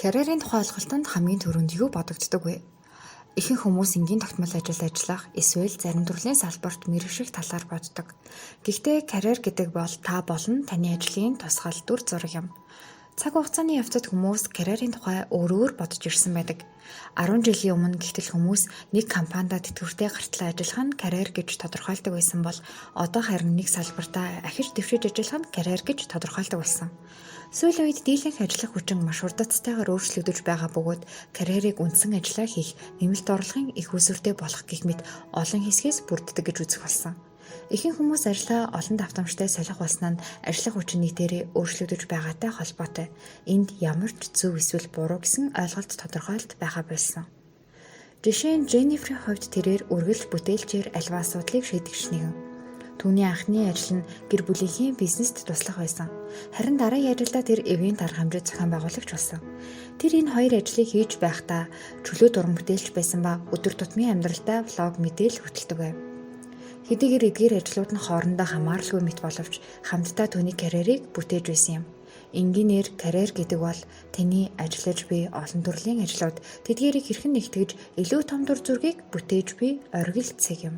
Карьерийн тухай ойлголтод хамгийн түрүүнд юу бодогддог вэ? Ихэнх хүмүүс энгийн тогтмол ажил ажиллах, эсвэл зарим төрлийн салбарт мэргэших талаар боддог. Гэхдээ карьер гэдэг бол та болон таны ажлын тусгал дүр зураг юм. Цаг хугацааны явцад хүмүүс карьерийн тухай өөр бодож ирсэн байдаг. 10 жилийн өмнө гэтэл хүмүүс нэг компанид тэтгэвртэй гартлаа ажиллах нь карьер гэж тодорхойлдог байсан бол одоо харин нэг салбартаа ахиж дэвшиж ажиллах нь карьер гэж тодорхойлдог болсон. Сүүлийн үед дийлэнх ажиллах хүчин маш хурдцтайгаар өөрчлөгдөж байгаа бөгөөд карьерийг үндсэн ажиллаа хийх, нэмэлт орлогын их үүсвэртэй болох гэх мэт олон хэсгээс бүрддэг гэж үзэх болсон. Ихэнх хүмүүс ажлаа олон давтамжтай солих болсноо нь ажиллах хүчин нийтээрээ өөрчлөгдөж байгаатай холбоотой. Энд ямар ч зөв эсвэл буруу гэсэн ойлголт тодорхойлт байгаа болсон. Жишээ нь Женниферийн хувьд тэрээр үргэлж бүтээлчээр альва асуудлыг шийдэгч нэгэн. Түүний анхны ажил нь гэр бүлийнхээ бизнест туслах байсан. Харин дараагийн ажилдаа тэр ивент арга хэмжээ зохион байгуулагч болсон. Тэр энэ хоёр ажлыг хийж байхдаа чөлөө дуран бүтээлч байсан ба өдөр тутмын амьдралдаа влог мэдээл хөтэлдэг байв. Хэдийгээр эдгээр ажлууд нь хоорондоо хамааралгүй мэт боловч хамтдаа түүний карьерийг бүтээж байсан юм. Энгийнээр карьер гэдэг бол таны ажиллаж буй олон төрлийн ажлууд тэдгээрийг хэрхэн нэгтгэж илүү том дүр зургийг бүтээж буй оргил цэг юм.